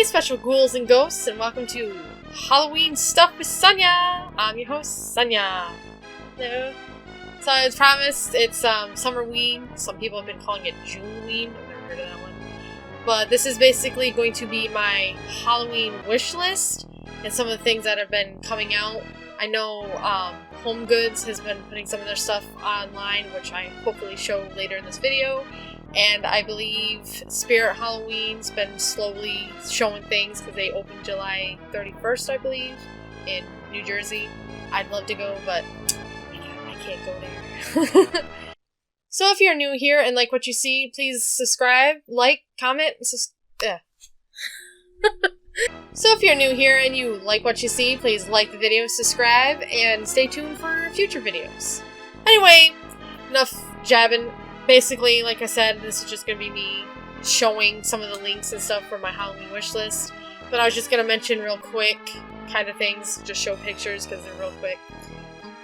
special ghouls and ghosts, and welcome to Halloween Stuff with Sonja! I'm your host, Sonja. Hello. So as promised, it's Summerween. Some people have been calling it Juneween. I've never heard of that one. But this is basically going to be my Halloween wish list and some of the things that have been coming out. I know Home Goods has been putting some of their stuff online, which I hopefully show later in this video. And I believe Spirit Halloween's been slowly showing things because they opened July 31st, I believe, in New Jersey. I'd love to go, but I can't go there. So if you're new here and like what you see, please subscribe, like, comment, So if you're new here and you like what you see, please like the video, subscribe, and stay tuned for future videos. Anyway, enough jabbing. Basically, like I said, this is just going to be me showing some of the links and stuff for my Halloween wish list. But I was just going to mention real quick kind of things, just show pictures because they're real quick.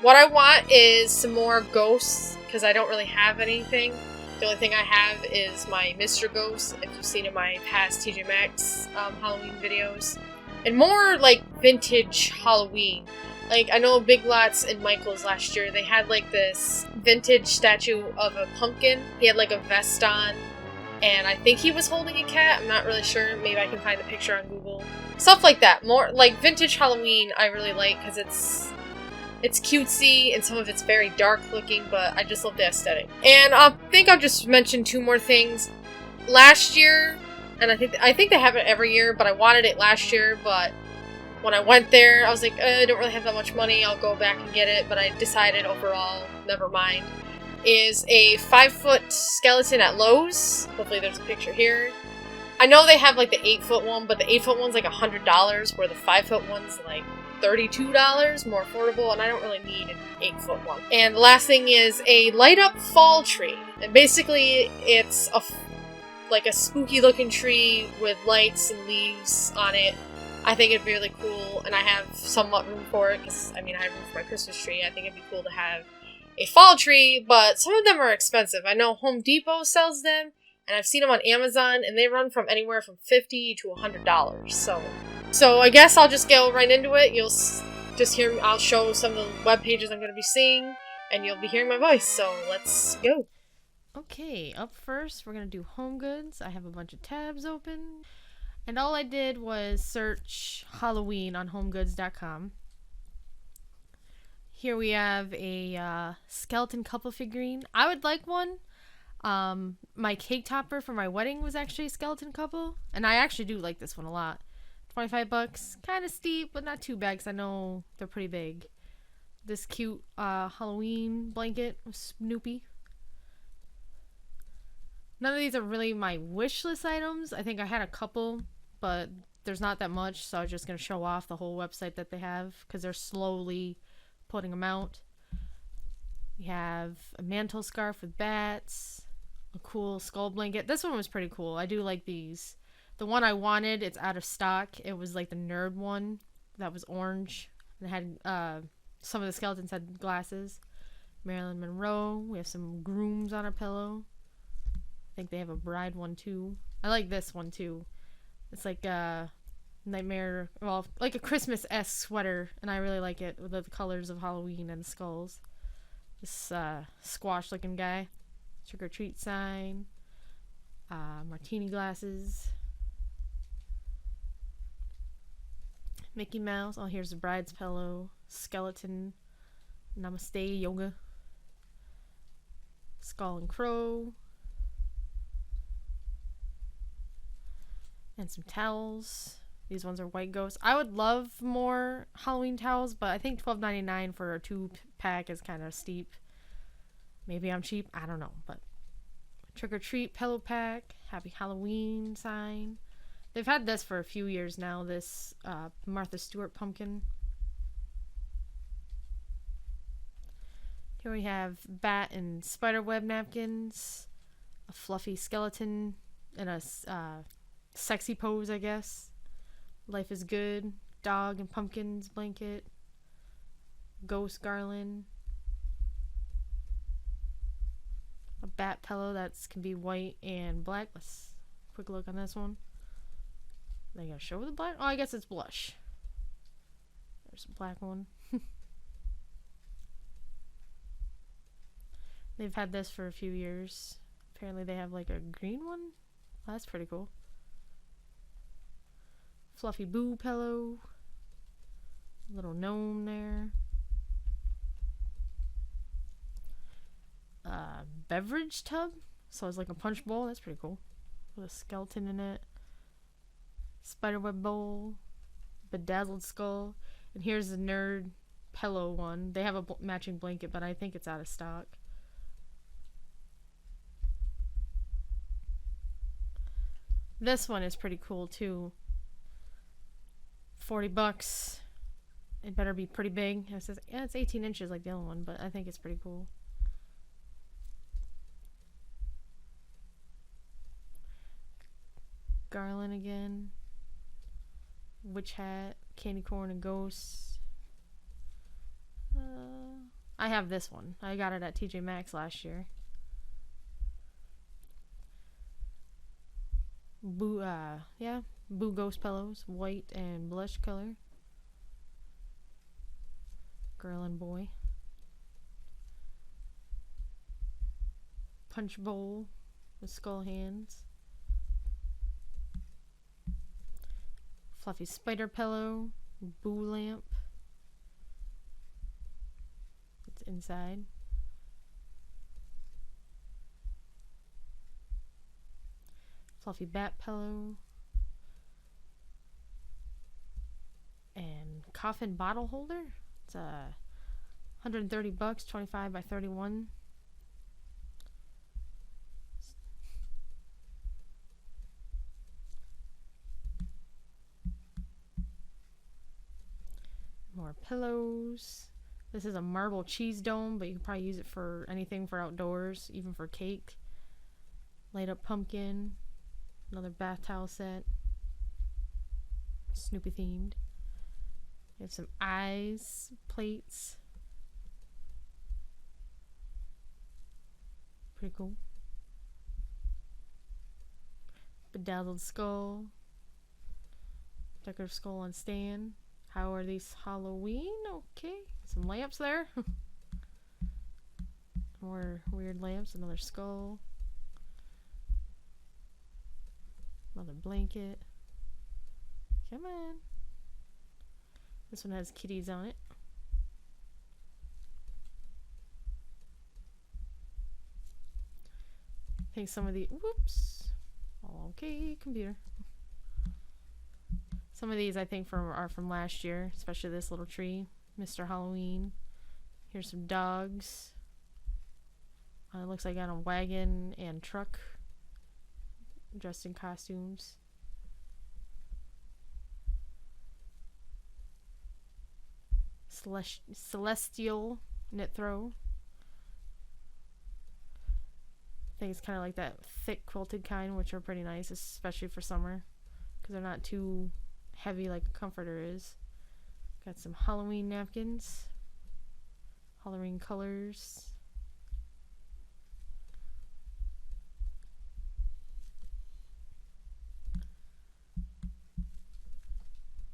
What I want is some more ghosts because I don't really have anything. The only thing I have is my Mr. Ghost, if you've seen in my past TJ Maxx Halloween videos. And more like vintage Halloween. Like, I know Big Lots and Michael's last year, they had like this vintage statue of a pumpkin. He had like a vest on, and I think he was holding a cat. I'm not really sure. Maybe I can find a picture on Google. Stuff like that. More like vintage Halloween I really like because it's cutesy and some of it's very dark looking, but I just love the aesthetic. And I think I'll just mention two more things. Last year, and I think they have it every year, but I wanted it last year, but when I went there, I was like, I don't really have that much money, I'll go back and get it, but I decided overall, never mind, is a 5-foot skeleton at Lowe's. Hopefully there's a picture here. I know they have like the 8-foot one, but the 8-foot one's like $100, where the 5-foot one's like $32, more affordable, and I don't really need an 8-foot one. And the last thing is a light-up fall tree. And basically, it's like a spooky looking tree with lights and leaves on it. I think it'd be really cool, and I have somewhat room for it, because, I mean, I have room for my Christmas tree. I think it'd be cool to have a fall tree, but some of them are expensive. I know Home Depot sells them, and I've seen them on Amazon, and they run from anywhere from $50 to $100, So I guess I'll just go right into it. You'll just hear me. I'll show some of the web pages I'm going to be seeing, and you'll be hearing my voice, so let's go. Okay, up first, we're going to do Home Goods. I have a bunch of tabs open. And all I did was search Halloween on homegoods.com. Here we have a skeleton couple figurine. I would like one. My cake topper for my wedding was actually a skeleton couple. And I actually do like this one a lot. $25. Kind of steep, but not too bad because I know they're pretty big. This cute Halloween blanket with Snoopy. None of these are really my wish list items. I think I had a couple, but there's not that much, so I'm just going to show off the whole website that they have because they're slowly putting them out. We have a mantle scarf with bats, a cool skull blanket. This one was pretty cool. I do like these. The one I wanted, it's out of stock. It was like the nerd one that was orange. It had some of the skeletons had glasses. Marilyn Monroe. We have some grooms on our pillow. I think they have a bride one too. I like this one too. It's like a nightmare, well, like a Christmas-esque sweater, and I really like it with the colors of Halloween and the skulls. This squash-looking guy. Trick-or-treat sign. Martini glasses. Mickey Mouse. Oh, here's the bride's pillow. Skeleton. Namaste yoga. Skull and crow. And some towels. These ones are white ghosts. I would love more Halloween towels, but I think $12.99 for a 2-pack is kind of steep. Maybe I'm cheap. I don't know. But trick or treat pillow pack. Happy Halloween sign. They've had this for a few years now. This Martha Stewart pumpkin. Here we have bat and spiderweb napkins. A fluffy skeleton. And a sexy pose, I guess. Life is good. Dog and pumpkins blanket. Ghost garland. A bat pillow that can be white and black. Let's quick look on this one. They gonna show the black? Oh, I guess it's blush. There's a black one. They've had this for a few years. Apparently they have like a green one. Oh, that's pretty cool. Fluffy Boo pillow. Little gnome there. Beverage tub. So it's like a punch bowl. That's pretty cool. With a skeleton in it. Spiderweb bowl. Bedazzled skull. And here's the nerd pillow one. They have a matching blanket, but I think it's out of stock. This one is pretty cool too. $40. It better be pretty big. It says, yeah, it's 18 inches like the other one, but I think it's pretty cool. Garland again. Witch hat. Candy corn and ghosts. I have this one. I got it at TJ Maxx last year. Boo, yeah. Boo ghost pillows. White and blush color. Girl and boy. Punch bowl with skull hands. Fluffy spider pillow. Boo lamp. It's inside. Fluffy bat pillow. And coffin bottle holder. It's $130, 25 by 31. More pillows. This is a marble cheese dome, but you can probably use it for anything for outdoors, even for cake. Light up pumpkin. Another bath towel set. Snoopy themed. We have some eyes plates. Pretty cool. Bedazzled skull. Decorative skull on stand. How are these Halloween? Okay. Some lamps there. More weird lamps. Another skull. Another blanket. Come on. This one has kitties on it. I think some of the... Whoops. Okay, computer. Some of these I think are from last year, especially this little tree. Mr. Halloween. Here's some dogs. It looks like on a wagon and truck. Dressed in costumes. Celestial knit throw. I think it's kind of like that thick quilted kind, which are pretty nice, especially for summer, because they're not too heavy like a comforter is. Got some Halloween napkins. Halloween colors.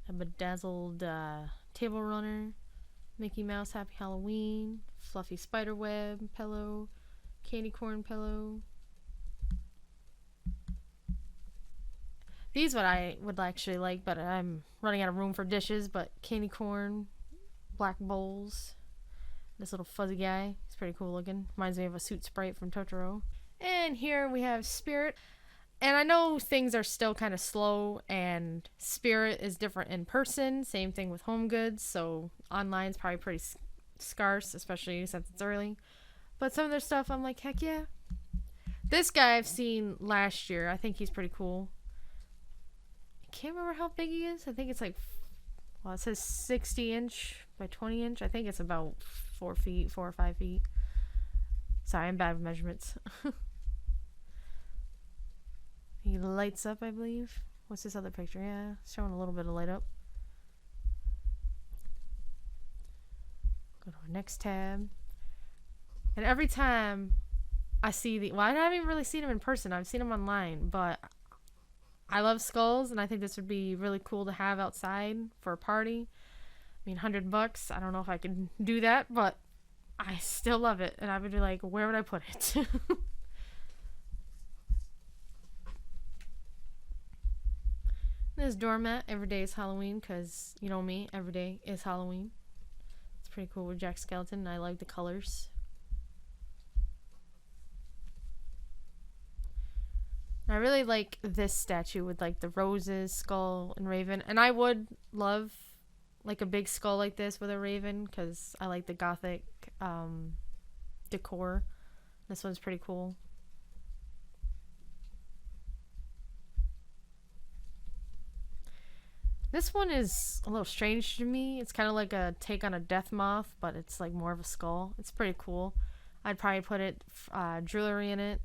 A bedazzled table runner. Mickey Mouse Happy Halloween. Fluffy spider web pillow. Candy corn pillow. These what I would actually like, but I'm running out of room for dishes. But candy corn, black bowls. This little fuzzy guy. He's pretty cool looking. Reminds me of a Suit Sprite from Totoro. And here we have Spirit. And I know things are still kind of slow, and Spirit is different in person. Same thing with Home Goods, so online's probably pretty scarce, especially since it's early. But some of their stuff, I'm like, heck yeah. This guy I've seen last year. I think he's pretty cool. I can't remember how big he is. I think it's like, well, it says 60 inch by 20 inch. I think it's about 4 or 5 feet. Sorry, I'm bad with measurements. He lights up, I believe. What's this other picture? Yeah, showing a little bit of light up. Go to our next tab. And every time I see well, I haven't even really seen him in person. I've seen him online, but I love skulls, and I think this would be really cool to have outside for a party. I mean, $100. I don't know if I can do that, but I still love it, and I would be like, where would I put it? This doormat, every day is Halloween, because, you know me, every day is Halloween. It's pretty cool with Jack Skellington, and I like the colors. I really like this statue with like the roses, skull, and raven. And I would love like a big skull like this with a raven because I like the gothic decor. This one's pretty cool. This one is a little strange to me. It's kind of like a take on a death moth, but it's like more of a skull. It's pretty cool. I'd probably put it jewelry in it,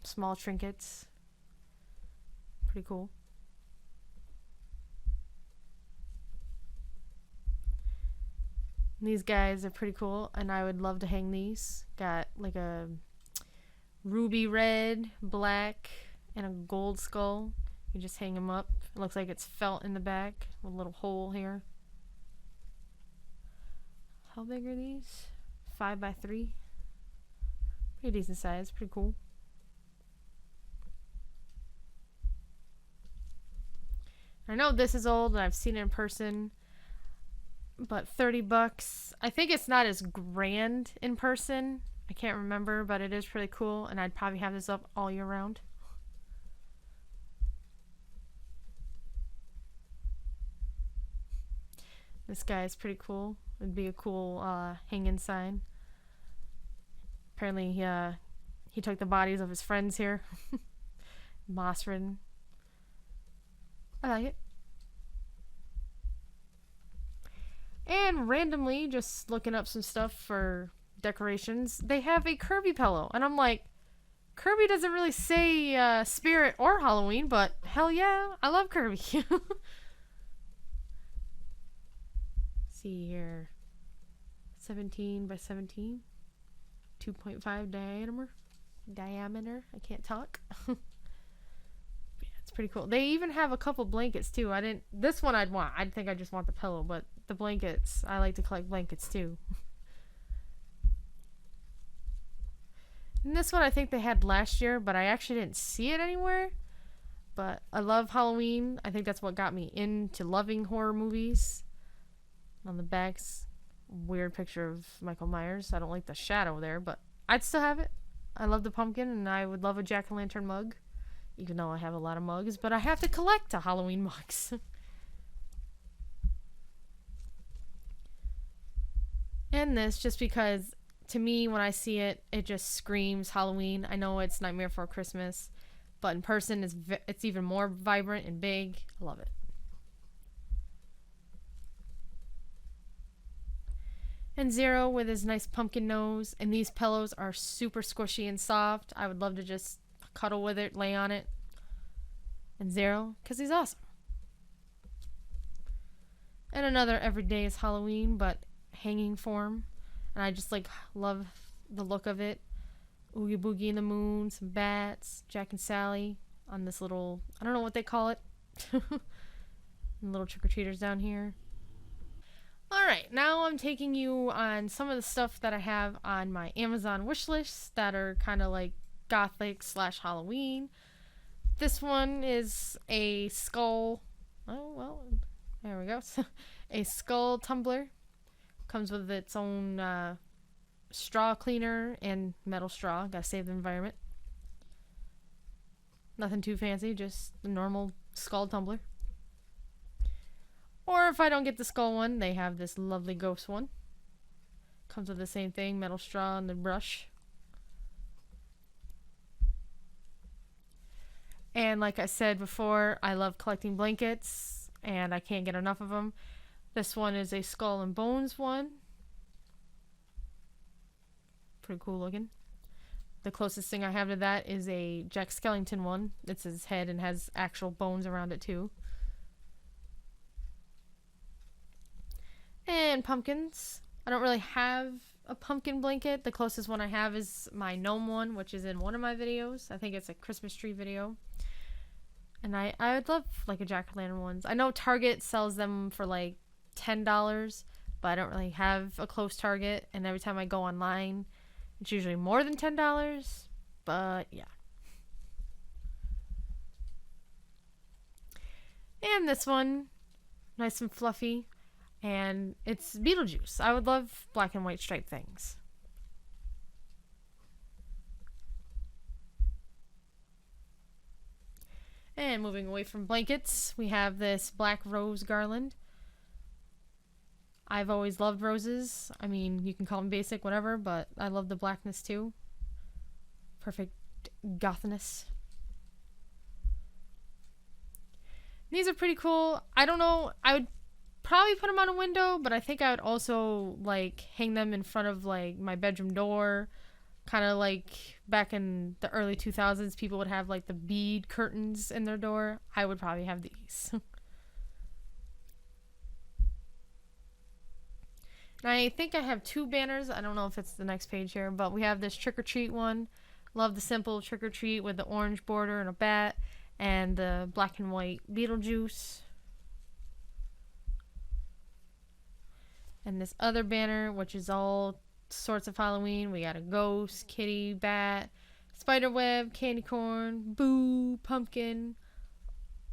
small trinkets. Pretty cool. These guys are pretty cool, and I would love to hang these. Got like a ruby red, black, and a gold skull. You just hang them up. It looks like it's felt in the back with a little hole here. How big are these? 5x3. Pretty decent size. Pretty cool. I know this is old and I've seen it in person, but $30. I think it's not as grand in person. I can't remember, but it is pretty cool, and I'd probably have this up all year round. This guy is pretty cool. It'd be a cool hanging sign. Apparently he took the bodies of his friends here. Moss ridden. I like it. And randomly, just looking up some stuff for decorations, they have a Kirby pillow. And I'm like, Kirby doesn't really say Spirit or Halloween, but hell yeah, I love Kirby. See here. 17 by 17. 2.5 diameter. I can't talk. It's pretty cool. They even have a couple blankets too. This one I'd want. I think I just want the pillow, but the blankets, I like to collect blankets too. And this one I think they had last year, but I actually didn't see it anywhere. But I love Halloween. I think that's what got me into loving horror movies. On the back's weird picture of Michael Myers. I don't like the shadow there, but I'd still have it. I love the pumpkin, and I would love a jack-o'-lantern mug. Even though I have a lot of mugs, but I have to collect the Halloween mugs. And this, just because, to me, when I see it, it just screams Halloween. I know it's Nightmare Before Christmas, but in person, it's even more vibrant and big. I love it. And Zero with his nice pumpkin nose. And these pillows are super squishy and soft. I would love to just cuddle with it, lay on it. And Zero, because he's awesome. And another everyday is Halloween, but hanging form. And I just love the look of it. Oogie Boogie in the Moon, some bats, Jack and Sally on this little, I don't know what they call it. And little trick-or-treaters down here. Alright, now I'm taking you on some of the stuff that I have on my Amazon wishlist that are kind of like Gothic / Halloween. This one is a skull. Oh, well, there we go. A skull tumbler. Comes with its own straw cleaner and metal straw. Gotta save the environment. Nothing too fancy, just the normal skull tumbler. Or if I don't get the skull one, they have this lovely ghost one. Comes with the same thing, metal straw and the brush. And like I said before, I love collecting blankets, and I can't get enough of them. This one is a skull and bones one. Pretty cool looking. The closest thing I have to that is a Jack Skellington one. It's his head and has actual bones around it too. And pumpkins. I don't really have a pumpkin blanket. The closest one I have is my gnome one, which is in one of my videos. I think it's a Christmas tree video. And I would love like a jack-o'-lantern ones. I know Target sells them for like $10, but I don't really have a close Target. And every time I go online, it's usually more than $10. But yeah. And this one, nice and fluffy. And it's Beetlejuice. I would love black and white striped things. And moving away from blankets, we have this black rose garland. I've always loved roses. I mean, you can call them basic, whatever, but I love the blackness too. Perfect gothiness. These are pretty cool. I don't know. I would probably put them on a window, but I think I would also like hang them in front of like my bedroom door. Kind of like back in the early 2000s, people would have like the bead curtains in their door. I would probably have these. And I think I have two banners. I don't know if it's the next page here, but we have this trick or treat one. Love the simple trick or treat with the orange border and a bat, and the black and white Beetlejuice. And this other banner, which is all sorts of Halloween. We got a ghost, kitty, bat, spiderweb, candy corn, boo, pumpkin,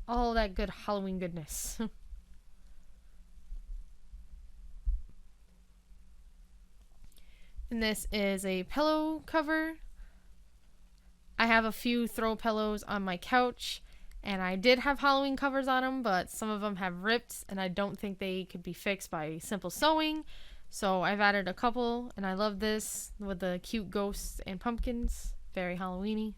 all that good Halloween goodness. And this is a pillow cover. I have a few throw pillows on my couch, and I did have Halloween covers on them, but some of them have ripped, and I don't think they could be fixed by simple sewing. So I've added a couple, and I love this with the cute ghosts and pumpkins. Very Halloweeny.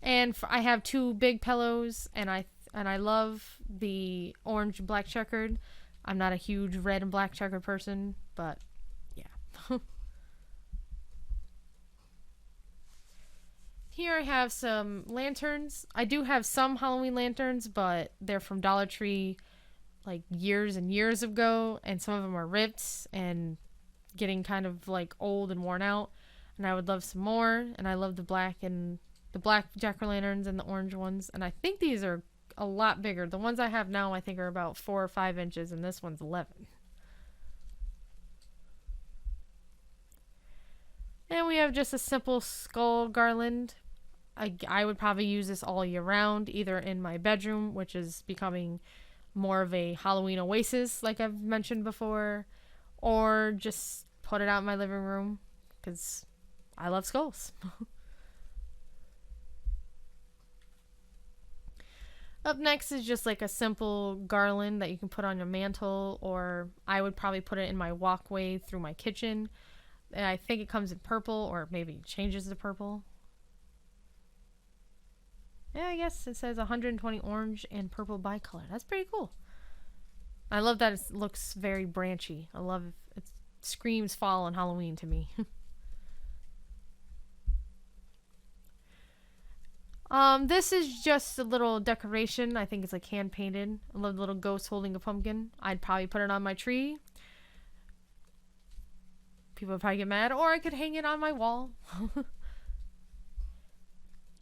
And I have two big pillows, and I love the orange and black checkered. I'm not a huge red and black checkered person, but yeah. Here I have some lanterns. I do have some Halloween lanterns, but they're from Dollar Tree like years and years ago, and some of them are ripped and getting kind of like old and worn out, and I would love some more. And I love the black jack-o'-lanterns and the orange ones, and I think these are a lot bigger. The ones I have now I think are about 4 or 5 inches, and this one's 11. And we have just a simple skull garland. I would probably use this all year round, either in my bedroom, which is becoming more of a Halloween oasis, like I've mentioned before, or just put it out in my living room, because I love skulls. Up next is just like a simple garland that you can put on your mantle, or I would probably put it in my walkway through my kitchen. And I think it comes in purple, or maybe changes to purple. Yeah, I guess it says 120 orange and purple bicolor. That's pretty cool. I love that it looks very branchy. I love it. Screams fall and Halloween to me. This is just a little decoration. I think it's like hand painted. I love the little ghost holding a pumpkin. I'd probably put it on my tree. People would probably get mad, or I could hang it on my wall.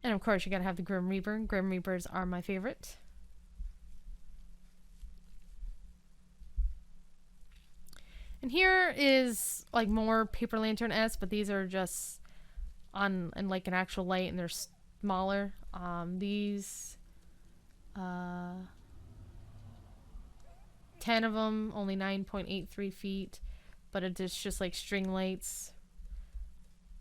And of course, you gotta have the Grim Reaper. Grim Reapers are my favorite. And here is like more paper lantern-esque, but these are just on in like an actual light, and they're smaller. These 10 of them, only 9.83 feet, but it's just like string lights.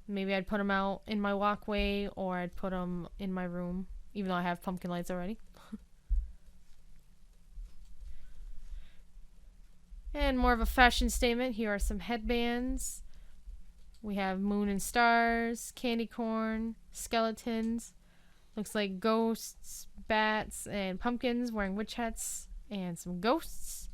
Maybe I'd put them out in my walkway, or I'd put them in my room, even though I have pumpkin lights already. And more of a fashion statement, here are some headbands. We have moon and stars, candy corn, skeletons. Looks like ghosts, bats, and pumpkins wearing witch hats, and some ghosts.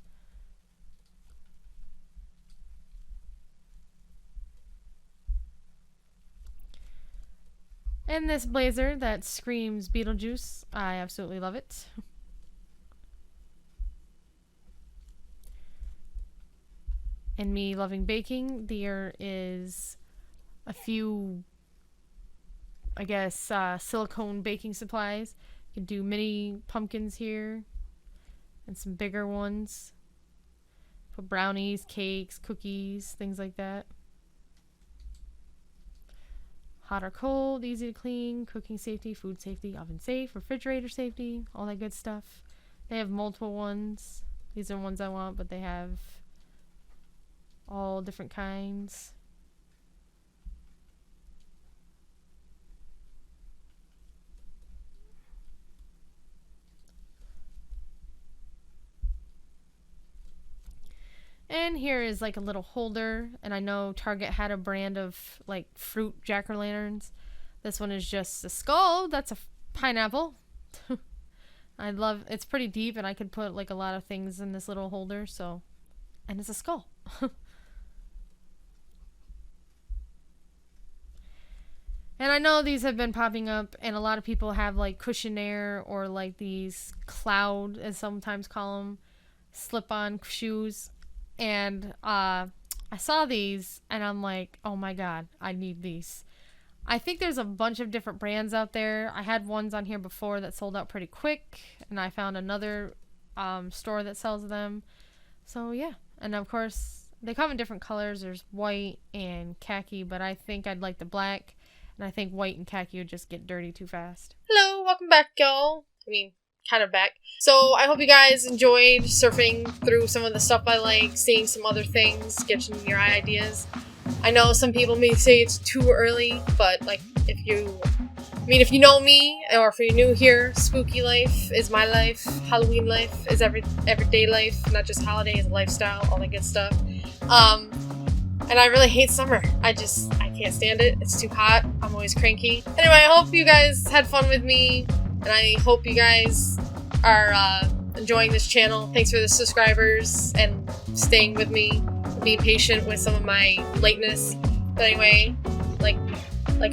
And this blazer that screams Beetlejuice. I absolutely love it. And me loving baking, there is a few I guess, silicone baking supplies. You can do mini pumpkins here and some bigger ones. For brownies, cakes, cookies, things like that. Hot or cold, easy to clean, cooking safety, food safety, oven safe, refrigerator safety, all that good stuff. They have multiple ones. These are ones I want, but they have all different kinds. And here is like a little holder, and I know Target had a brand of like fruit jack-o'-lanterns. This one is just a skull. That's a pineapple. I love, it's pretty deep, and I could put like a lot of things in this little holder, so, and it's a skull. And I know these have been popping up, and a lot of people have like cushionaire or like these cloud, as sometimes call them, slip-on shoes. And I saw these, and I'm like, oh my god, I need these. I think there's a bunch of different brands out there. I had ones on here before that sold out pretty quick, and I found another store that sells them. So yeah, and of course they come in different colors. There's white and khaki, but I think I'd like the black, and I think white and khaki would just get dirty too fast. Hello, welcome back, y'all. I mean, kind of back. So I hope you guys enjoyed surfing through some of the stuff I like, seeing some other things, getting your ideas. I know some people may say it's too early, but like if you know me, or if you're new here, spooky life is my life, Halloween life is everyday life, not just holidays, lifestyle, all that good stuff. And I really hate summer. I can't stand it. It's too hot. I'm always cranky. Anyway, I hope you guys had fun with me, and I hope you guys are enjoying this channel. Thanks for the subscribers and staying with me, being patient with some of my lateness. But anyway, like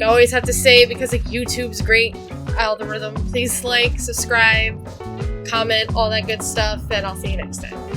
I always have to say, because like YouTube's great algorithm, please like, subscribe, comment, all that good stuff, and I'll see you next time.